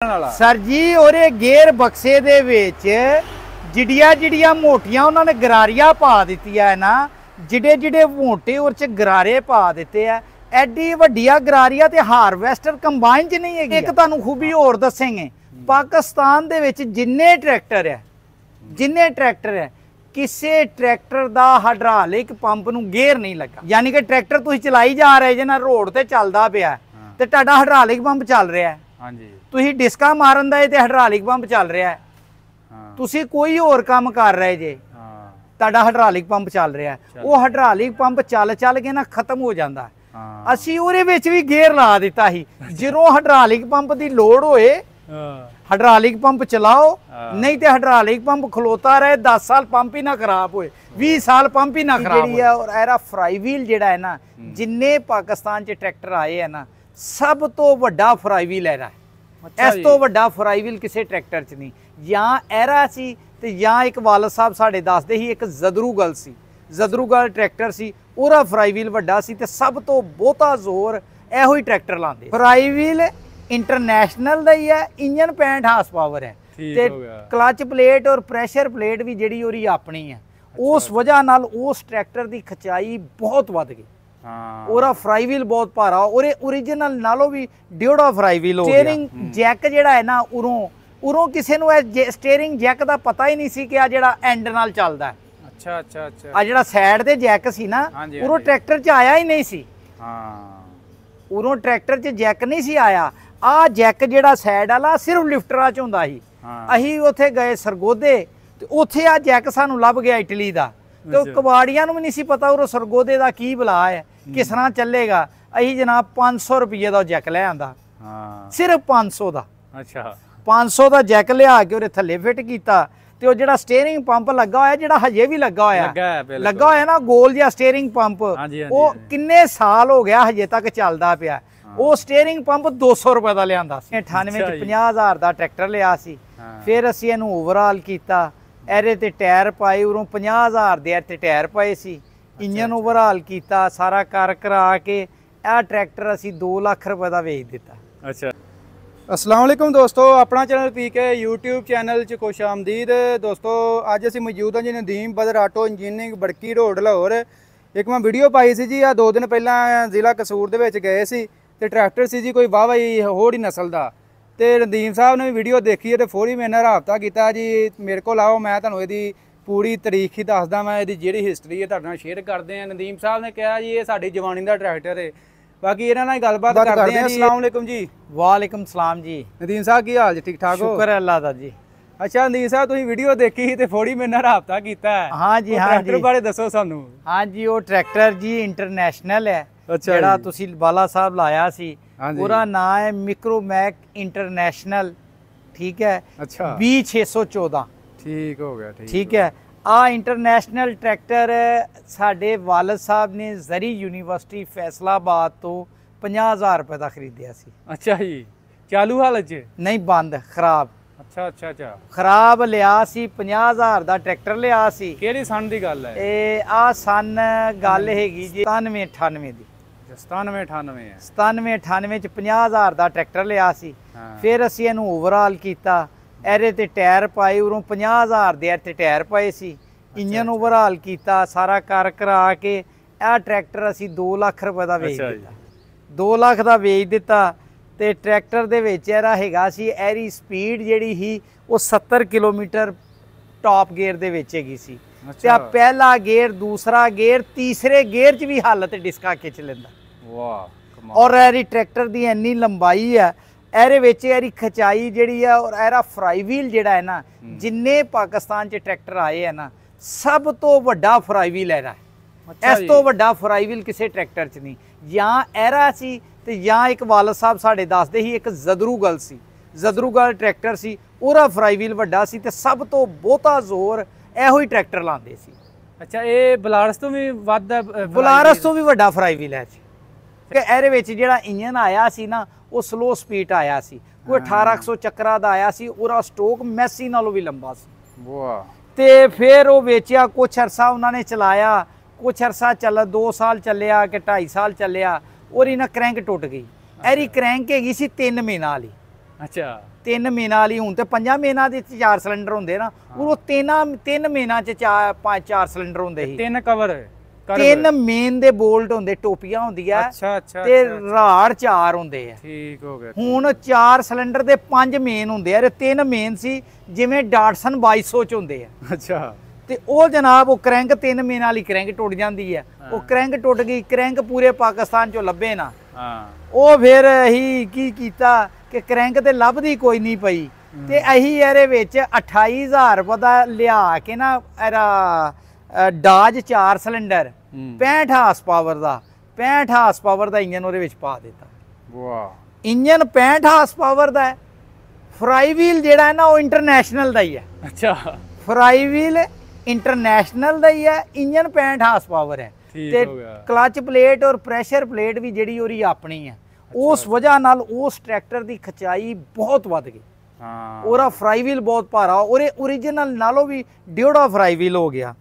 Sir जी ਉਹਦੇ gear ਬਕਸੇ ਦੇ ਵਿੱਚ ਜਿਹੜੀਆਂ ਮੋਟੀਆਂ ਉਹਨਾਂ ਨੇ ਗਰਾਰੀਆਂ ਪਾ ਦਿੱਤੀਆਂ ਹੈ ਨਾ, ਜਿਹੜੇ ਮੋਟੇ ਉਹ ਚ ਗਰਾਰੇ ਪਾ ਦਿੱਤੇ ਆ। ਐਡੀ ਵੱਡੀਆਂ ਗਰਾਰੀਆਂ ਤੇ ਹਾਰਵੈਸਟਰ ਕੰਬਾਈਨ ਚ ਨਹੀਂ ਹੈਗੀ। ਇੱਕ ਤੁਹਾਨੂੰ ਖੂਬੀ ਹੋਰ ਦੱਸਾਂਗੇ, ਪਾਕਿਸਤਾਨ ਦੇ ਵਿੱਚ ਜਿੰਨੇ ਟਰੈਕਟਰ ਹੈ ਕਿਸੇ ਟਰੈਕਟਰ ਦਾ ਹਾਈਡ੍ਰੋਲਿਕ ਪੰਪ ਨੂੰ ਗੇਅਰ ਨਹੀਂ ਲੱਗਾ। ਯਾਨੀ ਕਿ ਟਰੈਕਟਰ ਤੁਸੀਂ ਚਲਾਈ ਜਾ ਰਹੇ ਜੇ ਨਾ, ਰੋਡ ਤੇ ਚੱਲਦਾ ਪਿਆ ਤੇ ਤੁਹਾਡਾ ਹਾਈਡ੍ਰੋਲਿਕ ਪੰਪ ਚੱਲ ਰਿਹਾ ਹੈ। ਹਾਂਜੀ, ਤੁਸੀਂ ਡਿਸਕਾ ਮਾਰਨ ਦਾ ਤੇ ਹਾਈਡ੍ਰੋਲਿਕ ਪੰਪ ਚੱਲ ਰਿਹਾ ਹੈ। ਤੁਸੀਂ ਕੋਈ ਹੋਰ ਕੰਮ ਕਰ ਰਹੇ ਜੇ, ਤੁਹਾਡਾ ਹਾਈਡ੍ਰੋਲਿਕ ਪੰਪ ਚੱਲ ਰਿਹਾ ਹੈ। ਉਹ ਹਾਈਡ੍ਰੋਲਿਕ ਪੰਪ ਚੱਲ ਕੇ ਨਾ ਖਤਮ ਹੋ ਜਾਂਦਾ। ਅਸੀਂ ਉਹਦੇ ਵਿੱਚ ਵੀ ਗੇਅਰ ਲਾ ਦਿੱਤਾ ਸੀ। ਜਦੋਂ ਹਾਈਡ੍ਰੋਲਿਕ ਪੰਪ ਦੀ ਲੋੜ ਹੋਏ ਹਾਈਡ੍ਰੋਲਿਕ ਪੰਪ ਚਲਾਓ, ਨਹੀਂ ਤੇ ਹਾਈਡ੍ਰੋਲਿਕ ਪੰਪ ਖਲੋਤਾ ਰਹੇ। 10 ਸਾਲ ਪੰਪ ਹੀ ਨਾ ਖਰਾਬ ਹੋਏ, 20 ਸਾਲ ਪੰਪ ਹੀ ਨਾ ਖਰਾਬ ਹੋਏ। ਔਰ ਇਹਦਾ ਫਰਾਈ ਵੀਲ ਜਿਹੜਾ ਹੈ ਨਾ, ਜਿੰਨੇ ਪਾਕਿਸਤਾਨ 'ਚ ਟਰੈਕਟਰ ਆਏ ਹੈ ਨਾ, ਸਭ ਤੋਂ ਵੱਡਾ ਫਰਾਈ ਵੀਲ ਇਹਦਾ। ਇਸ ਤੋਂ ਵੱਡਾ ਫਰਾਈ ਵੀਲ ਕਿਸੇ ਟਰੈਕਟਰ 'ਚ ਨਹੀਂ। ਜਾਂ ਐਰਾ ਸੀ ਤੇ ਜਾਂ ਇੱਕ ਵਾਲਦ ਸਾਹਿਬ ਸਾਡੇ ਦੱਸਦੇ ਸੀ ਇੱਕ ਜ਼ਦਰੂਗਲ ਸੀ, ਜ਼ਦਰੂਗਲ ਟਰੈਕਟਰ ਸੀ, ਉਹਦਾ ਫਰਾਈ ਵੀਲ ਵੱਡਾ ਸੀ ਤੇ ਸਭ ਤੋਂ ਬਹੁਤਾ ਜ਼ੋਰ ਇਹੋ ਹੀ ਟਰੈਕਟਰ ਲਾਉਂਦੇ। ਫਰਾਈ ਵੀਲ ਇੰਟਰਨੈਸ਼ਨਲ ਦਾ ਹੀ ਹੈ। ਇੰਜਨ 65 ਹਾਰਸ ਪਾਵਰ ਹੈ ਤੇ ਕਲਚ ਪਲੇਟ ਔਰ ਪ੍ਰੈਸ਼ਰ ਪਲੇਟ ਵੀ ਜਿਹੜੀ ਉਹਦੀ ਆਪਣੀ ਹੈ। ਉਸ ਵਜ੍ਹਾ ਨਾਲ ਉਸ ਟਰੈਕਟਰ ਦੀ ਖਿਚਾਈ ਬਹੁਤ ਵੱਧ ਗਈ। ਉਹਦਾ ਫਰਾਈ ਵੀਲ ਬਹੁਤ ਭਾਰਾ, ਉਹਦੇ ਓਰੀਜਨਲ ਨਾਲੋਂ ਵੀ ਡਿਊੜਾ ਫਰਾਈ ਵੀਲ ਹੋ ਗਿਆ। ਸਟੀਅਰਿੰਗ ਜੈਕ ਜਿਹੜਾ ਹੈ ਨਾ, ਉਰੋਂ ਕਿਸੇ ਨੂੰ ਸਟੀਅਰਿੰਗ ਜੈਕ ਦਾ ਪਤਾ ਹੀ ਨਹੀਂ ਸੀ ਕਿ ਆ ਜਿਹੜਾ ਐਂਡ ਨਾਲ ਚੱਲਦਾ। ਅੱਛਾ, ਆ ਜਿਹੜਾ ਸਾਈਡ ਤੇ ਜੈਕ ਸੀ ਨਾ, ਉਰੋਂ ਟਰੈਕਟਰ 'ਚ ਆਇਆ ਹੀ ਨਹੀਂ ਸੀ। ਉਰੋਂ ਟਰੈਕਟਰ 'ਚ ਜੈਕ ਨਹੀਂ ਸੀ ਆਇਆ। ਆ ਜੈਕ ਜਿਹੜਾ ਸਾਈਡ ਵਾਲਾ ਸਿਰਫ ਲਿਫਟਰਾਂ 'ਚ ਹੁੰਦਾ ਸੀ। ਅਸੀਂ ਉੱਥੇ ਗਏ ਸਰਗੋਧੇ ਤੇ ਉੱਥੇ ਆ ਜੈਕ ਸਾਨੂੰ ਲੱਭ ਗਿਆ ਇਟਲੀ ਦਾ। ਤੇ ਉਹ ਕਬਾੜੀਆਂ ਨੂੰ ਵੀ ਨਹੀਂ ਸੀ ਪਤਾ ਉਹ ਸਰਗੋਧੇ ਦਾ ਕੀ ਬਲਾ ਹੈ, ਕਿਸ ਤਰ੍ਹਾਂ ਚੱਲੇਗਾ। ਅਸੀਂ ਜਨਾਬ 500 ਰੁਪਏ ਦਾ ਜੈਕ ਲੈ ਆਂਦਾ, ਸਿਰਫ 500 ਦਾ। ਅੱਛਾ, 500 ਦਾ ਜੈਕ ਲਿਆ ਕੇ ਉਹਦੇ ਥੱਲੇ ਫਿੱਟ ਕੀਤਾ ਤੇ ਉਹ ਜਿਹੜਾ ਸਟੀਅਰਿੰਗ ਪੰਪ ਲੱਗਾ ਹੋਇਆ, ਜਿਹੜਾ ਹਜੇ ਵੀ ਲੱਗਾ ਹੋਇਆ ਨਾ, ਗੋਲ ਜਿਹਾ ਸਟੀਅਰਿੰਗ ਪੰਪ, ਉਹ ਕਿੰਨੇ ਸਾਲ ਹੋ ਗਿਆ ਹਜੇ ਤੱਕ ਚੱਲਦਾ ਪਿਆ। ਉਹ ਸਟੀਅਰਿੰਗ ਪੰਪ 200 ਰੁਪਏ ਦਾ ਲਿਆਂਦਾ ਸੀ। 98 ਚ 50,000 ਦਾ ਟਰੈਕਟਰ ਲਿਆ ਸੀ। ਫਿਰ ਅਸੀਂ ਇਹਨੂੰ ਓਵਰਆਲ ਕੀਤਾ, ਇਹਦੇ ਤੇ ਟਾਇਰ ਪਾਏ, ਉਰੋਂ 50,000 ਦੇ ਤੇ ਟਾਇਰ ਪਏ ਸੀ। ਇੰਜਨ ਓਵਰਆਲ ਕੀਤਾ, ਸਾਰਾ ਕਰਾ ਕੇ ਇਹ ਟਰੈਕਟਰ ਅਸੀਂ 2 ਲੱਖ ਰੁਪਏ ਦਾ ਵੇਚ ਦਿੱਤਾ। ਅੱਛਾ, अस्सलाम वालेकुम दोस्तों, अपना चैनल पीके यूट्यूब चैनल च खुश आमदीद। दोस्तों अज असी मौजूद हाँ जी नदीम बदर आटो इंजीनियरिंग बड़की रोड लाहौर। एक मैं वीडियो पाई सी जी, 2 दिन पहला जिला कसूर दे विच गए सी ते ट्रैक्टर सी जी कोई वाह वाही होड़ी नस्ल दा। ते नदीम साहब ने वीडियो देखी है तो फौरी मेरे नाल राबता किया जी, मेरे को आओ मैं तुहानूं इहदी पूरी तारीख ही दसदा, मैं इहदी जिहड़ी हिस्टरी है तुहाडे नाल शेयर करदे हां। नदीम साहब ने कहा जी ये साडी जवानी दा ट्रैक्टर है। बाकी इन्हां नाल गलबात करदे हां। अस्सलाम वालेकुम जी। वालेकुम सलाम जी। नदीम साहब की हाल जी, ठीक ठाक हो? शुक्र है अल्लाह दा जी। अच्छा नदीम साहब तुसीं वीडियो देखी ते फौरी मेरे नाल राबता कीता है। हाँ जी, हाँ जी, ट्रैक्टर बारे दसो सानू। हाँ जी, वो ट्रैक्टर जी इंटरनेशनल है। अच्छा, जेड़ा तुसीं बाला साहब लाया सी, पूरा नाम है मिक्रोमैक इंटरनेशनल, ठीक है। अच्छा, B614। ठीक हो गया, ठीक है। आ इंटरनेशनल ट्रैक्टर साडे वालद साहब ने जरी यूनिवर्सिटी फैसलाबाद तो 50,000 रुपए का खरीदिया सी। अच्छा जी, चालू हालत च नहीं, बंद, खराब। अच्छा, खराब लिया सी। 50,000 का ट्रैक्टर लिया सी। किहड़ी सन दी गल है? आ सन गल हैगी जी 97-98 दी। 97-98 च 50,000 का ट्रैक्टर लिया सी। फिर असीं इहनूं ओवरआल कीता, ਇਹਦੇ ਤੇ ਟਾਇਰ ਪਾਏ, ਉਰੋਂ 50,000 ਦੇ ਤੇ ਟਾਇਰ ਪਏ ਸੀ। ਇੰਜਨ ਓਵਰਆਲ ਕੀਤਾ, ਸਾਰਾ ਕਰਾ ਕੇ ਇਹ ਟਰੈਕਟਰ ਅਸੀਂ 2 ਲੱਖ ਰੁਪਏ ਦਾ ਵੇਚ ਦਿੱਤਾ। 2 ਲੱਖ ਦਾ ਵੇਚ ਦਿੱਤਾ ਤੇ ਟਰੈਕਟਰ ਦੇ ਵਿੱਚ ਇਹਦਾ ਹੈਗਾ ਸੀ, ਇਹਦੀ ਸਪੀਡ ਜਿਹੜੀ ਸੀ ਉਹ 70 ਕਿਲੋਮੀਟਰ ਟਾਪ ਗੇਅਰ ਦੇ ਵਿੱਚ ਹੈਗੀ ਸੀ। ਤੇ ਆ ਪਹਿਲਾ ਗੇਅਰ, ਦੂਸਰਾ ਗੇਅਰ, ਤੀਸਰੇ ਗੇਅਰ 'ਚ ਵੀ ਹਾਲਤ ਡਿਸਕਾ ਖਿੱਚ ਲੈਂਦਾ। ਵਾਹ। ਔਰ ਇਹਦੀ ਟਰੈਕਟਰ ਦੀ ਇੰਨੀ ਲੰਬਾਈ ਹੈ, ਇਹਦੇ ਵਿੱਚ ਇਹਦੀ ਖਿਚਾਈ ਜਿਹੜੀ ਆ, ਔਰ ਇਹਦਾ ਫਰਾਈ ਵੀਲ ਜਿਹੜਾ ਹੈ ਨਾ, ਜਿੰਨੇ ਪਾਕਿਸਤਾਨ 'ਚ ਟਰੈਕਟਰ ਆਏ ਹੈ ਨਾ, ਸਭ ਤੋਂ ਵੱਡਾ ਫਰਾਈ ਵੀਲ ਇਹਦਾ ਹੈ। ਇਸ ਤੋਂ ਵੱਡਾ ਫਰਾਈ ਵੀਲ ਕਿਸੇ ਟਰੈਕਟਰ 'ਚ ਨਹੀਂ। ਜਾਂ ਐਰਾ ਸੀ ਤੇ ਜਾਂ ਇੱਕ ਵਾਲਦ ਸਾਹਿਬ ਸਾਡੇ ਦੱਸਦੇ ਸੀ ਇੱਕ ਜ਼ਦਰੂਗਲ ਸੀ, ਜ਼ਦਰੂਗਲ ਟਰੈਕਟਰ ਸੀ, ਉਹਦਾ ਫਰਾਈ ਵੀਲ ਵੱਡਾ ਸੀ ਤੇ ਸਭ ਤੋਂ ਬਹੁਤਾ ਜ਼ੋਰ ਇਹੋ ਹੀ ਟਰੈਕਟਰ ਲਾਉਂਦੇ ਸੀ। ਅੱਛਾ, ਇਹ ਬੁਲਾਰਸ ਤੋਂ ਵੀ ਵੱਧ, ਬੁਲਾਰਸ ਤੋਂ ਵੀ ਵੱਡਾ ਫਰਾਈ ਵੀਲ ਹੈ ਜੀ। ਕਿ ਇਹਦੇ ਵਿੱਚ ਜਿਹੜਾ ਇੰਜਨ ਆਇਆ ਸੀ ਨਾ, ਉਹ ਸਲੋ ਸਪੀਡ ਆਇਆ ਸੀ, ਕੋਈ 1800 ਚੱਕਰਾਂ ਦਾ ਆਇਆ ਸੀ। ਉਹਦਾ ਸਟੋਕ ਮੈਸੀ ਨਾਲੋਂ ਵੀ ਲੰਬਾ ਸੀ। ਵਾਹ। ਤੇ ਫਿਰ ਉਹ ਵੇਚਿਆ, ਕੁਛ ਅਰਸਾ ਉਹਨਾਂ ਨੇ ਚਲਾਇਆ, ਕੁਛ ਅਰਸਾ ਚੱਲ 2 ਸਾਲ ਚੱਲਿਆ ਕਿ 2.5 ਸਾਲ ਚੱਲਿਆ, ਉਹਦੀ ਨਾ ਕਰੈਂਕ ਟੁੱਟ ਗਈ। ਇਹਦੀ ਕਰੈਂਕ ਹੈਗੀ ਸੀ 3 ਮਹੀਨਾ ਵਾਲੀ। ਅੱਛਾ, 3 ਮੇਨਾਂ ਵਾਲੀ ਹੁਣ ਤੇ 5 ਮੇਨਾਂ ਦੇ 4 ਸਿਲੰਡਰ ਹੁੰਦੇ ਨਾ, ਉਹ 3 ਮੇਨਾਂ ਚ 4 ਸਿਲੰਡਰ ਹੁੰਦੇ ਸੀ। 3 ਕਵਰ 3 ਮੇਨ ਦੇ ਬੋਲਟ ਹੁੰਦੇ, ਟੋਪੀਆਂ ਹੁੰਦੀਆਂ। ਅੱਛਾ ਤੇ ਰਾੜ 4 ਹੁੰਦੇ ਆ। ਠੀਕ ਹੋ ਗਿਆ। ਹੁਣ 4 ਸਿਲੰਡਰ ਦੇ 5 ਮੇਨ ਹੁੰਦੇ ਆ, 3 ਮੇਨ ਸੀ ਜਿਵੇਂ ਡਾਟਸਨ 2200 ਚ ਹੁੰਦੇ ਆ। ਅੱਛਾ। ਤੇ ਉਹ ਜਨਾਬ ਉਹ ਕਰੈਂਕ 3 ਮੇਨ ਵਾਲੀ ਕਰੈਂਕ ਟੁੱਟ ਜਾਂਦੀ ਹੈ। ਉਹ ਕਰੈਂਕ ਟੁੱਟ ਗਈ, ਕਰੈਂਕ ਪੂਰੇ ਪਾਕਿਸਤਾਨ ਚੋਂ ਲੱਭੇ ਨਾ। ਉਹ ਫਿਰ ਅਸੀਂ ਕੀ ਕੀਤਾ ਕਿ ਕਰੈਂਕ ਤੇ ਲੱਭਦੀ ਕੋਈ ਨਹੀਂ ਪਈ, ਤੇ ਅਸੀਂ ਇਹਦੇ ਵਿੱਚ 28000 ਰੁਪਏ ਦਾ ਲਿਆ ਕੇ ਨਾ ਇਹਦਾ ਡਾਜ 4 ਸਿਲੰਡਰ 65 ਹਾਰਸ ਪਾਵਰ ਦਾ 65 ਹਾਰਸ ਪਾਵਰ ਦਾ ਇੰਜਨ ਉਹਦੇ ਵਿੱਚ ਪਾ ਦਿੱਤਾ। ਵਾਹ। ਇੰਜਨ 65 ਹਾਰਸ ਪਾਵਰ ਦਾ ਹੈ। ਫਰਾਈ ਵੀਲ ਜਿਹੜਾ ਹੈ ਨਾ ਉਹ ਇੰਟਰਨੈਸ਼ਨਲ ਦਾ ਹੀ ਹੈ। ਅੱਛਾ। ਫਰਾਈ ਵੀਲ ਇੰਟਰਨੈਸ਼ਨਲ ਦਾ ਹੀ ਹੈ, ਇੰਜਨ 65 ਹਾਰਸ ਪਾਵਰ ਹੈ। ਤੇ ਕਲਚ ਪਲੇਟ ਔਰ ਪ੍ਰੈਸ਼ਰ ਪਲੇਟ ਵੀ ਜਿਹੜੀ ਉਹਦੀ ਆਪਣੀ ਹੈ। ਉਸ ਵਜ੍ਹਾ ਨਾਲ ਉਸ ਟਰੈਕਟਰ ਦੀ ਖਚਾਈ ਬਹੁਤ ਵੱਧ ਗਈ। ਉਹਦਾ ਫਰਾਈ ਵੀਲ ਬਹੁਤ ਭਾਰਾ, ਉਹਦੇ ओरिजिनल ਨਾਲੋਂ ਵੀ ਡਿਊੜਾ ਫਰਾਈ ਵੀਲ ਹੋ ਗਿਆ।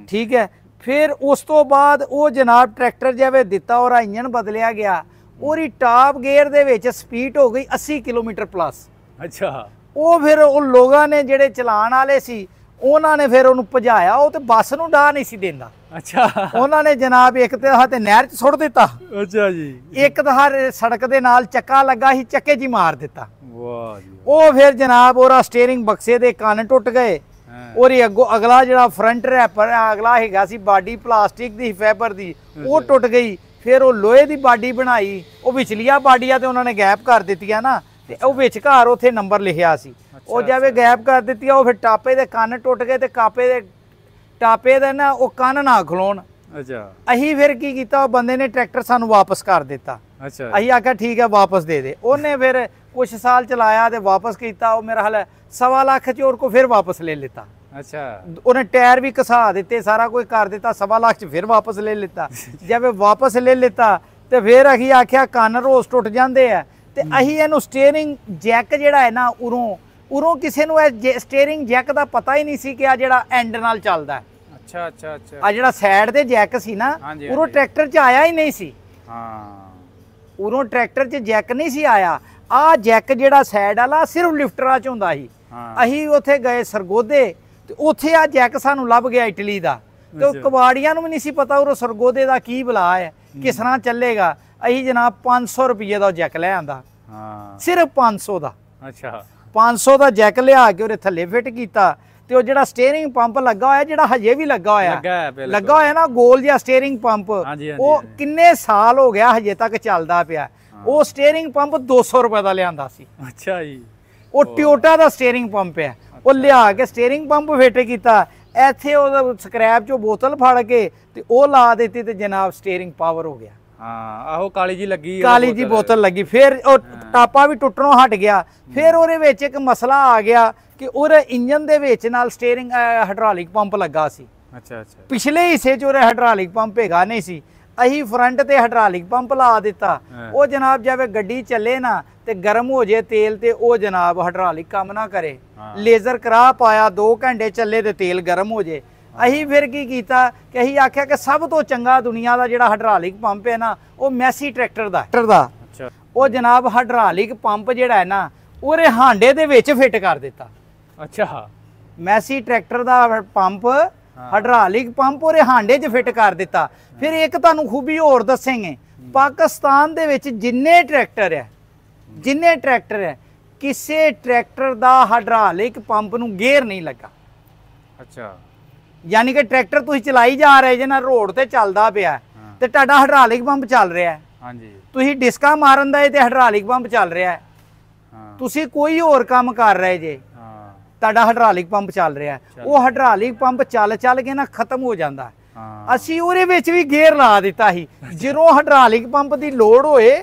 ਠੀਕ ਹੈ। ਫਿਰ ਉਸ ਤੋਂ ਬਾਅਦ ਉਹ ਜਨਾਬ ਟਰੈਕਟਰ ਜਿਵੇਂ ਦਿੱਤਾ, ਉਹਦਾ ਇੰਜਨ ਬਦਲਿਆ ਗਿਆ, ਉਹਦੀ ਟਾਪ ਗੇਅਰ ਦੇ ਵਿੱਚ ਸਪੀਡ ਹੋ ਗਈ 80 ਕਿਲੋਮੀਟਰ ਪਲੱਸ। ਅੱਛਾ। ਉਹ ਫਿਰ ਉਹ ਲੋਕਾਂ ਨੇ ਜਿਹੜੇ ਚਲਾਉਣ ਵਾਲੇ ਸੀ ਉਹਨਾਂ ਨੇ ਫਿਰ ਉਹਨੂੰ ਭਜਾਇਆ, ਉਹ ਤੇ ਬੱਸ ਨੂੰ ਡਾਹ ਨਹੀਂ ਸੀ ਦਿੰਦਾ। ਅੱਛਾ। ਉਹਨਾਂ ਨੇ ਜਨਾਬ ਇੱਕ ਤੇ ਨਹਿਰ 'ਚ ਸੁੱਟ ਦਿੱਤਾ। ਅੱਛਾ ਜੀ। ਇੱਕ ਤਾਂ ਸੜਕ ਦੇ ਨਾਲ ਚੱਕਾ ਲੱਗਾ ਸੀ, ਚੱਕੇ 'ਚ ਹੀ ਮਾਰ ਦਿੱਤਾ। ਵਾਹ ਜੀ। ਉਹ ਫਿਰ ਜਨਾਬ ਉਹਦਾ ਸਟੀਅਰਿੰਗ ਬਕਸੇ ਦੇ ਕੰਨ ਟੁੱਟ ਗਏ। ਉਹਦੀ ਅੱਗੋਂ ਅਗਲਾ ਜਿਹੜਾ ਫਰੰਟ ਰੈਪਰ ਅਗਲਾ ਹੈਗਾ ਸੀ, ਬਾਡੀ ਪਲਾਸਟਿਕ ਦੀ ਫਾਈਬਰ ਦੀ, ਉਹ ਟੁੱਟ ਗਈ। ਫਿਰ ਉਹ ਲੋਹੇ ਦੀ ਬਾਡੀ ਬਣਾਈ, ਉਹ ਵਿਚਲੀਆਂ ਬਾਡੀਆਂ ਤੇ ਉਹਨਾਂ ਨੇ ਗੈਪ ਕਰ ਦਿੱਤੀਆਂ ਨਾ, ਤੇ ਉਹ ਵਿਚਕਾਰ ਉੱਥੇ ਨੰਬਰ ਲਿਖਿਆ ਸੀ, ਉਹ ਜਿਵੇਂ ਗੈਪ ਕਰ ਦਿੱਤੀ। ਉਹ ਫਿਰ ਟਾਪੇ ਦੇ ਕੰਨ ਟੁੱਟ ਗਏ ਤੇ ਟਾਪੇ ਦੇ ਨਾ ਉਹ ਕੰਨ ਨਾ ਖਲੋਣ। ਅੱਛਾ। ਅਸੀਂ ਫਿਰ ਕੀ ਕੀਤਾ, ਉਹ ਬੰਦੇ ਨੇ ਟਰੈਕਟਰ ਸਾਨੂੰ ਵਾਪਸ ਕਰ ਦਿੱਤਾ। ਅੱਛਾ। ਅਸੀਂ ਆਖਿਆ ਠੀਕ ਹੈ ਵਾਪਸ ਦੇ ਦੇ। ਉਹਨੇ ਫਿਰ ਕੁਛ ਸਾਲ ਚਲਾਇਆ ਤੇ ਵਾਪਸ ਕੀਤਾ। ਉਹ ਮੇਰਾ ਹਾਲ 1.25 ਲੱਖ ਚ ਉਹ ਫਿਰ ਵਾਪਸ ਲੈ ਲਿੱਤਾ। ਅੱਛਾ। ਉਹਨੇ ਟਾਇਰ ਵੀ ਘਸਾ ਦਿੱਤੇ, ਸਾਰਾ ਕੁਝ ਕਰ ਦਿੱਤਾ, 1.25 ਲੱਖ ਚ ਫਿਰ ਵਾਪਸ ਲੈ ਲਿੱਤਾ। ਜਦ ਵਾਪਸ ਲੈ ਲਿੱਤਾ ਤੇ ਫਿਰ ਅਸੀਂ ਆਖਿਆ ਕੰਨ ਰੋਜ਼ ਟੁੱਟ ਜਾਂਦੇ ਆ, ਤੇ ਅਸੀਂ ਇਹਨੂੰ ਸਟੀਅਰਿੰਗ ਜੈਕ ਜਿਹੜਾ ਹੈ ਨਾ ਉਰੋਂ ਕਿਸੇ ਨੂੰ ਇਹ ਸਟੀਅਰਿੰਗ ਜੈਕ ਦਾ ਪਤਾ ਹੀ ਨਹੀਂ ਸੀ ਕਿ ਆ ਜਿਹੜਾ ਐਂਡ ਨਾਲ ਚੱਲਦਾ। ਅੱਛਾ ਅੱਛਾ ਅੱਛਾ। ਆ ਜਿਹੜਾ ਸਾਈਡ ਤੇ ਜੈਕ ਸੀ ਨਾ, ਉਰੋਂ ਟਰੈਕਟਰ 'ਚ ਆਇਆ ਹੀ ਨਹੀਂ ਸੀ। ਉਰੋਂ ਟਰੈਕਟਰ 'ਚ ਜੈਕ ਨਹੀਂ ਸੀ ਆਇਆ। ਆ ਜੈਕ ਜਿਹੜਾ ਸਾਈਡ ਵਾਲਾ ਸਿਰਫ ਲਿਫਟਰਾਂ 'ਚ ਹੁੰਦਾ ਸੀ। ਅਸੀਂ ਉੱਥੇ ਗਏ ਸਰਗੋਧੇ, ਤੇ ਉੱਥੇ ਆ ਜੈਕ ਸਾਨੂੰ ਲੱਭ ਗਿਆ ਇਟਲੀ ਦਾ, ਤੇ ਉਹ ਕਬਾੜੀਆਂ ਨੂੰ ਵੀ ਨਹੀਂ ਸੀ ਪਤਾ ਉਹ ਸਰਗੋਧੇ ਦਾ ਕੀ ਬਲਾ ਹੈ, ਕਿਸ ਤਰ੍ਹਾਂ ਚੱਲੇਗਾ। ਅਸੀਂ ਜਨਾਬ 500 ਰੁਪਏ ਦਾ ਜੈਕ ਲੈ ਆਂਦਾ, ਸਿਰਫ 500 ਦਾ। ਅੱਛਾ। 500 ਦਾ ਜੈਕ ਲਿਆ ਕੇ ਉਹਦੇ ਥੱਲੇ ਫਿੱਟ ਕੀਤਾ, ਤੇ ਉਹ ਜਿਹੜਾ ਸਟੀਅਰਿੰਗ ਪੰਪ ਲੱਗਾ ਹੋਇਆ, ਜਿਹੜਾ ਹਜੇ ਵੀ ਲੱਗਾ ਹੋਇਆ ਨਾ ਗੋਲ ਜਿਹਾ ਸਟੀਅਰਿੰਗ ਪੰਪ, ਉਹ ਕਿੰਨੇ ਸਾਲ ਹੋ ਗਿਆ ਹਜੇ ਤੱਕ ਚੱਲਦਾ ਪਿਆ। ਉਹ ਸਟੀਅਰਿੰਗ ਪੰਪ 200 ਰੁਪਏ ਦਾ ਲਿਆਂਦਾ ਸੀ। ਅੱਛਾ ਜੀ। ਉਹ ਟੋਯੋਟਾ ਦਾ ਸਟੀਅਰਿੰਗ ਪੰਪ ਹੈ। ਉਹ ਲਿਆ ਕੇ ਸਟੀਅਰਿੰਗ ਪੰਪ ਫਿੱਟ ਕੀਤਾ, ਇੱਥੇ ਉਹ ਸਕ੍ਰੈਪ ਚੋਂ ਬੋਤਲ ਫੜ ਕੇ ਤੇ ਉਹ ਲਾ ਦਿੱਤੀ, ਤੇ ਜਨਾਬ ਸਟੀਅਰਿੰਗ ਪਾਵਰ ਹੋ ਗਿਆ। ਆਹੋ ਕਾਲੀ ਜੀ ਬੋਤਲ ਲੱਗੀ। ਫਿਰ ਉਹ ਟਾਪਾ ਵੀ ਟੁੱਟਣੋਂ ਹਟ ਗਿਆ। ਫਿਰ ਉਹਦੇ ਵਿੱਚ ਇੱਕ ਮਸਲਾ ਆ ਗਿਆ ਕਿ ਉਹਦੇ ਇੰਜਨ ਦੇ ਵਿੱਚ ਨਾਲ ਸਟੀਅਰਿੰਗ ਹਾਈਡ੍ਰੋਲਿਕ ਪੰਪ ਲੱਗਾ ਸੀ। ਅੱਛਾ ਅੱਛਾ। ਪਿਛਲੇ ਹਿੱਸੇ 'ਚ ਉਹਦੇ ਹਾਈਡ੍ਰੋਲਿਕ ਪੰਪ ਹੈਗਾ ਨਹੀਂ ਸੀ। ਅਸੀਂ ਫਰੰਟ ਤੇ ਹਾਈਡ੍ਰੋਲਿਕ ਪੰਪ ਲਾ ਦਿੱਤਾ। ਉਹ ਜਨਾਬ ਜਿਵੇਂ ਗੱਡੀ ਚੱਲੇ ਨਾ ਤੇ ਗਰਮ ਹੋ ਜੇ ਤੇਲ, ਤੇ ਉਹ ਜਨਾਬ ਹਾਈਡ੍ਰੋਲਿਕ ਕੰਮ ਨਾ ਕਰੇ। ਲੇਜ਼ਰ ਕਰਾ ਪਾਇਆ, 2 ਘੰਟੇ ਚੱਲੇ ਤੇ ਤੇਲ ਗਰਮ ਹੋ ਜੇ। ਅਸੀਂ ਫਿਰ ਕੀ ਕੀਤਾ ਕਿ ਅਸੀਂ ਆਖਿਆ ਕਿ ਸਭ ਤੋਂ ਚੰਗਾ ਦੁਨੀਆ ਦਾ ਜਿਹੜਾ ਹਾਈਡ੍ਰੋਲਿਕ ਪੰਪ ਹੈ ਨਾ, ਉਹ ਮੈਸੀ ਟਰੈਕਟਰ ਦਾ। ਉਹ ਜਨਾਬ ਹਾਈਡ੍ਰੋਲਿਕ ਪੰਪ ਜਿਹੜਾ ਹੈ ਨਾ, ਉਹਦੇ ਹਾਂਡੇ ਦੇ ਵਿੱਚ ਫਿੱਟ ਕਰ ਦਿੱਤਾ। ਅੱਛਾ। ਮੈਸੀ ਟਰੈਕਟਰ ਦਾ ਪੰਪ, ਹਾਈਡ੍ਰੋਲਿਕ ਪੰਪ ਉਹਦੇ ਹਾਂਡੇ 'ਚ ਫਿੱਟ ਕਰ ਦਿੱਤਾ। ਫਿਰ ਇੱਕ ਤੁਹਾਨੂੰ ਖੂਬੀ ਹੋਰ ਦੱਸਾਂਗੇ, ਪਾਕਿਸਤਾਨ ਦੇ ਵਿੱਚ ਜਿੰਨੇ ਟਰੈਕਟਰ ਹੈ ਕਿਸੇ ਟਰੈਕਟਰ ਦਾ ਹਾਈਡ੍ਰੋਲਿਕ ਪੰਪ ਨੂੰ ਗੇਅਰ ਨਹੀਂ ਲੱਗਾ। ਅੱਛਾ। ਯਾਨੀ ਕਿ ਟਰੈਕਟਰ ਤੁਸੀਂ ਚਲਾਈ ਜਾ ਰਹੇ ਜੇ ਨਾ, ਰੋਡ ਤੇ ਚੱਲਦਾ ਪਿਆ ਤੇ ਤੁਹਾਡਾ ਹਾਈਡ੍ਰੋਲਿਕ ਪੰਪ ਚੱਲ ਰਿਹਾ। ਹਾਂਜੀ। ਤੁਸੀਂ ਡਿਸਕਾ ਮਾਰਨ ਦਾ ਤੇ ਹਾਈਡ੍ਰੋਲਿਕ ਪੰਪ ਚੱਲ ਰਿਹਾ। ਤੁਸੀਂ ਕੋਈ ਹੋਰ ਕੰਮ ਕਰ ਰਹੇ ਜੇ, ਤੁਹਾਡਾ ਹਾਈਡ੍ਰੋਲਿਕ ਪੰਪ ਚੱਲ ਰਿਹਾ। ਉਹ ਹਾਈਡ੍ਰੋਲਿਕ ਪੰਪ ਚੱਲ ਕੇ ਨਾ ਖਤਮ ਹੋ ਜਾਂਦਾ। ਅਸੀਂ ਉਹਦੇ ਵਿੱਚ ਵੀ ਗੇਅਰ ਲਾ ਦਿੱਤਾ ਸੀ। ਜਦੋਂ ਹਾਈਡ੍ਰੋਲਿਕ ਪੰਪ ਦੀ ਲੋੜ ਹੋਏ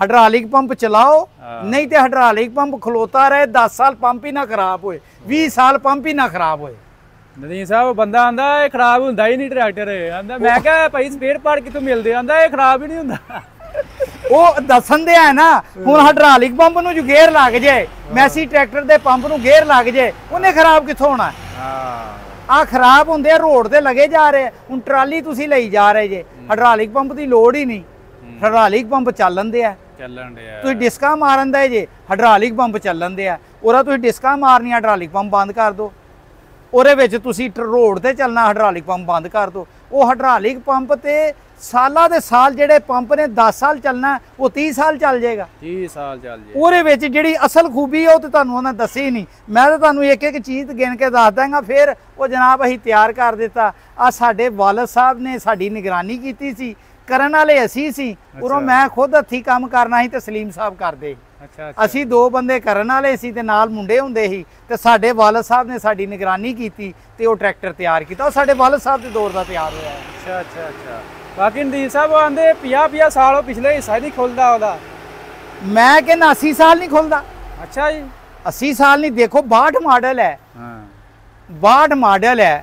ਹਾਈਡ੍ਰੋਲਿਕ ਪੰਪ ਚਲਾਓ, ਨਹੀਂ ਤੇ ਹਾਈਡ੍ਰੋਲਿਕ ਪੰਪ ਖਲੋਤਾ ਰਹੇ। 10 ਸਾਲ ਪੰਪ ਹੀ ਨਾ ਖਰਾਬ ਹੋਏ, 20 ਸਾਲ ਪੰਪ ਹੀ ਨਾ ਖਰਾਬ ਹੋਏ। ਨਦੀਮ ਸਾਹਿਬ ਬੰਦਾ ਆਂਦਾ ਇਹ ਖਰਾਬ ਹੁੰਦਾ ਹੀ ਨਹੀਂ ਟਰੈਕਟਰ। ਆਂਦਾ ਮੈਂ ਕਿਹਾ ਭਾਈ ਸਪੇਅਰ ਪਾਰਟ ਕਿੱਥੋਂ ਮਿਲਦੇ? ਆਂਦਾ ਇਹ ਖਰਾਬ ਹੀ ਨਹੀਂ ਹੁੰਦਾ। ਉਹ ਦੱਸਣ ਦੇ ਹੈ ਨਾ, ਹੁਣ ਹਾਈਡ੍ਰੋਲਿਕ ਪੰਪ ਨੂੰ ਜੋ ਗੇਅਰ ਲੱਗ ਜਾਏ, ਮੈਸੀ ਟਰੈਕਟਰ ਦੇ ਪੰਪ ਨੂੰ ਗੇਅਰ ਲੱਗ ਜਾਏ, ਉਹਨੇ ਖਰਾਬ ਕਿੱਥੋਂ ਹੋਣਾ? ਆ ਖਰਾਬ ਹੁੰਦੇ ਆ, ਰੋਡ ਤੇ ਲਗੇ ਜਾ ਰਹੇ। ਹੁਣ ਟਰਾਲੀ ਤੁਸੀਂ ਲਈ ਜਾ ਰਹੇ ਜੇ, ਹਾਈਡ੍ਰੋਲਿਕ ਪੰਪ ਦੀ ਲੋੜ ਹੀ ਨਹੀਂ, ਹਾਈਡ੍ਰੋਲਿਕ ਪੰਪ ਚੱਲਣ ਦੇ ਆ। ਚੱਲਣ ਡਿਆ ਤੁਸੀਂ ਡਿਸਕਾਂ ਮਾਰਨ ਦਾ ਜੇ ਹਾਈਡ੍ਰੋਲਿਕ ਪੰਪ ਚੱਲਣ ਦੇ ਆ ਉਹਦਾ ਤੁਸੀਂ ਡਿਸਕਾਂ ਮਾਰਨੀਆਂ ਹਾਈਡ੍ਰੋਲਿਕ ਪੰਪ ਬੰਦ ਕਰ ਦਿਓ ਉਹਦੇ ਵਿੱਚ ਤੁਸੀਂ ਰੋਡ ਤੇ ਚੱਲਣਾ ਹਾਈਡ੍ਰੋਲਿਕ ਪੰਪ ਬੰਦ ਕਰ ਦਿਓ ਉਹ ਹਾਈਡ੍ਰੋਲਿਕ ਪੰਪ ਤੇ ਸਾਲਾਂ ਦੇ ਸਾਲ ਜਿਹੜੇ ਪੰਪ ਨੇ 10 ਸਾਲ ਚੱਲਣਾ ਉਹ 30 ਸਾਲ ਚੱਲ ਜਾਏਗਾ 30 ਸਾਲ ਚੱਲ ਜੇ ਉਹਦੇ ਵਿੱਚ ਜਿਹੜੀ ਅਸਲ ਖੂਬੀ ਹੈ ਉਹ ਤੇ ਤੁਹਾਨੂੰ ਉਹਨਾਂ ਦੱਸੀ ਨਹੀਂ ਮੈਂ ਤਾਂ ਤੁਹਾਨੂੰ ਇੱਕ ਇੱਕ ਚੀਜ਼ ਗਿਣ ਕੇ ਦੱਸ ਦਾਂਗਾ ਫਿਰ ਉਹ ਜਨਾਬ ਅਸੀਂ ਤਿਆਰ ਕਰ ਦਿੱਤਾ ਆ ਸਾਡੇ ਵਾਲਦ ਸਾਹਿਬ ਨੇ ਸਾਡੀ ਨਿਗਰਾਨੀ ਕੀਤੀ ਸੀ ਕਰਨ ਵਾਲੇ ਅਸੀਂ ਸੀ ਉਰੋਂ ਮੈਂ ਖੁਦ ਹੱਥੀਂ ਕੰਮ ਕਰਨਾ ਸੀ ਤੇ ਸਲੀਮ ਸਾਹਿਬ ਕਰਦੇ ਅੱਛਾ ਅਸੀਂ 2 ਬੰਦੇ ਕਰਨ ਵਾਲੇ ਸੀ ਤੇ ਨਾਲ ਮੁੰਡੇ ਹੁੰਦੇ ਸੀ ਤੇ ਸਾਡੇ ਵਾਲਦ ਸਾਹਿਬ ਨੇ ਸਾਡੀ ਨਿਗਰਾਨੀ ਕੀਤੀ ਤੇ ਉਹ ਟਰੈਕਟਰ ਤਿਆਰ ਕੀਤਾ ਉਹ ਸਾਡੇ ਵਾਲਦ ਸਾਹਿਬ ਦੇ ਦੌਰ ਦਾ ਤਿਆਰ ਹੋਇਆ ਹੈ ਅੱਛਾ ਬਾਕੀ ਨਦੀਪ ਸਾਹਿਬ ਆਂਦੇ 50 ਸਾਲ ਉਹ ਪਿਛਲੇ ਹਿੱਸਾ ਨਹੀਂ ਖੁੱਲਦਾ ਉਹਦਾ ਮੈਂ ਕਹਿੰਦਾ 80 ਸਾਲ ਨਹੀਂ ਖੁੱਲਦਾ ਅੱਛਾ ਜੀ 80 ਸਾਲ ਨਹੀਂ ਦੇਖੋ 62 ਮਾਡਲ ਹੈ ਹਾਂ 62 ਮਾਡਲ ਹੈ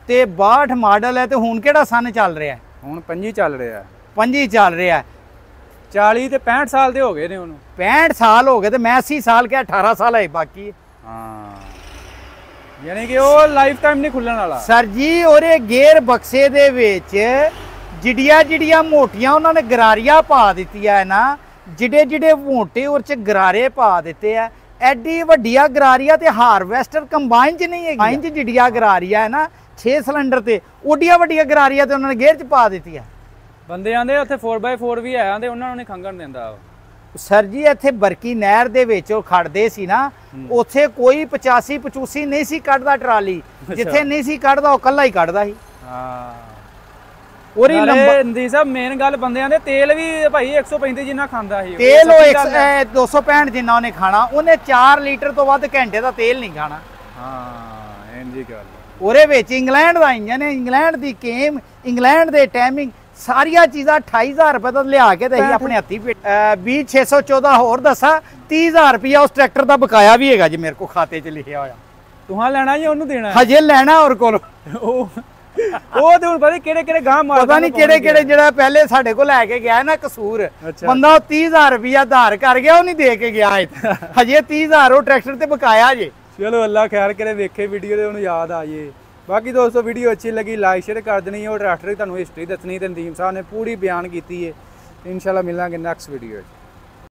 ਤੇ 62 ਮਾਡਲ ਹੈ ਤੇ ਹੁਣ ਕਿਹੜਾ ਸਨ ਚੱਲ ਰਿਹਾ ਹੁਣ 25 ਚੱਲ ਰਿਹਾ 25 ਚੱਲ ਰਿਹਾ 40 ਤੇ 65 ਸਾਲ ਦੇ ਹੋ ਗਏ ਨੇ ਉਹਨੂੰ 65 ਸਾਲ ਹੋ ਗਏ ਤੇ ਮੈਂ 80 ਸਾਲ ਕਿਹਾ 18 ਸਾਲ ਹੈ ਬਾਕੀ ਹਾਂ ਯਾਨੀ ਕਿ ਉਹ ਲਾਈਫ ਟਾਈਮ ਨਹੀਂ ਖੁੱਲਣ ਵਾਲਾ ਸਰ ਜੀ ਉਹਦੇ ਗੇਅਰ ਬਕਸੇ ਦੇ ਵਿੱਚ ਜਿਹੜੀਆਂ ਮੋਟੀਆਂ ਉਹਨਾਂ ਨੇ ਗਰਾਰੀਆਂ ਪਾ ਦਿੱਤੀਆਂ ਨਾ ਜਿਹੜੇ ਮੋਟੇ ਉਹ ਚ ਗਰਾਰੇ ਪਾ ਦਿੱਤੇ ਆ ਐਡੀ ਵੱਡੀਆਂ ਗਰਾਰੀਆਂ ਤੇ ਹਾਰਵੈਸਟਰ ਕੰਬਾਈਨ ਚ ਨਹੀਂ ਹੈਗੀ ਕੰਬਾਈਨ ਚ ਜਿਹੜੀਆਂ ਗਰਾਰੀਆਂ ਹੈ ਨਾ 6 ਸਿਲੰਡਰ ਤੇ ਓਡੀਆਂ ਵੱਡੀਆਂ ਗਰਾਰੀਆਂ ਤੇ ਉਹਨਾਂ ਨੇ ਗੇਅਰ ਚ ਪਾ ਦਿੱਤੀਆਂ ਬੰਦੇ ਆਂਦੇ ਉੱਥੇ 4x4 ਵੀ ਆਇਆ ਤੇ ਉਹਨਾਂ ਨੂੰ ਨਹੀਂ ਖੰਗਣ ਦਿੰਦਾ ਸਰ ਜੀ ਇੱਥੇ ਬਰਕੀ ਨਹਿਰ ਦੇ ਵਿੱਚ ਉਹ ਖੜਦੇ ਸੀ ਨਾ ਉੱਥੇ ਕੋਈ 85 ਨਹੀਂ ਸੀ ਕੱਢਦਾ ਟਰਾਲੀ ਜਿੱਥੇ ਨਹੀਂ ਸੀ ਕੱਢਦਾ ਉਹ ਕੱਲਾ ਹੀ ਕੱਢਦਾ ਸੀ ਹਾਂ ਉਹਦੀ ਨਦੀਪ ਸਾਹਿਬ ਮੇਨ ਗੱਲ ਬੰਦਿਆਂ ਦੇ ਤੇਲ ਵੀ ਭਾਈ 135 ਜਿੰਨਾ ਖਾਂਦਾ ਸੀ ਤੇਲ ਉਹ 265 ਜਿੰਨਾ ਉਹਨੇ ਖਾਣਾ ਉਹਨੇ 4 ਲੀਟਰ ਤੋਂ ਵੱਧ ਘੰਟੇ ਦਾ ਤੇਲ ਨਹੀਂ ਖਾਣਾ ਹਾਂ ਇੰਜੀ ਗੱਲ ਉਹਦੇ ਵਿੱਚ ਇੰਗਲੈਂਡ ਦਾ ਇੰਜਨ ਹੈ ਇੰਗਲੈਂਡ ਦੀ ਕੇਮ ਇੰਗਲੈਂਡ ਦੇ ਟਾਈਮਿੰਗ ਸਾਰੀਆਂ ਚੀਜ਼ਾਂ 28000 ਰੁਪਏ ਤੋਂ ਲਿਆ ਕੇ ਤੇ ਅਸੀਂ ਆਪਣੇ ਹੱਥੀ 20614 ਹੋਰ ਦੱਸਾਂ 30000 ਰੁਪਇਆ ਉਸ ਟਰੈਕਟਰ ਦਾ ਬਕਾਇਆ ਵੀ ਹੈਗਾ ਜੀ ਮੇਰੇ ਕੋ ਖਾਤੇ 'ਚ ਲਿਖਿਆ ਹੋਇਆ ਤੁਹਾਂ ਲੈਣਾ ਜੀ ਉਹਨੂੰ ਦੇਣਾ ਹਜੇ ਲੈਣਾ ਹੋਰ ਕੋਲ ਉਹ ਤੇ ਹੁਣ ਪਤਾ ਕਿਹੜੇ ਗਾਂ ਮਾਰਦਾ ਪਤਾ ਨਹੀਂ ਕਿਹੜੇ ਜਿਹੜਾ ਪਹਿਲੇ ਸਾਡੇ ਕੋਲ ਲੈ ਕੇ ਗਿਆ ਨਾ ਕਸੂਰ ਬੰਦਾ ਉਹ 30000 ਰੁਪਇਆ ਧਾਰ ਕਰ ਗਿਆ ਉਹ ਨਹੀਂ ਦੇ ਕੇ ਗਿਆ ਹਜੇ 30000 ਉਹ ਟਰੈਕਟਰ ਤੇ ਬਕਾਇਆ ਜੇ ਚਲੋ ਅੱਲਾ ਖੈਰ ਕਰੇ ਵੇਖੇ ਵੀਡੀਓ ਤੇ ਉਹਨੂੰ ਯਾਦ ਆ ਜੇ ਬਾਕੀ ਦੋਸਤੋ ਵੀਡੀਓ ਅੱਛੀ ਲੱਗੀ ਲਾਈਕ ਸ਼ੇਅਰ ਕਰ ਦੇਣੀ ਉਹ ਟਰੈਕਟਰ ਦੀ ਤੁਹਾਨੂੰ ਹਿਸਟਰੀ ਦੱਸਣੀ ਤੇ ਨਦੀਮ ਸਾਹਿਬ ਨੇ ਪੂਰੀ ਬਿਆਨ ਕੀਤੀ ਹੈ ਇਨਸ਼ਾਅੱਲਾ ਮਿਲਾਂਗੇ ਨੈਕਸਟ ਵੀਡੀਓ 'ਚ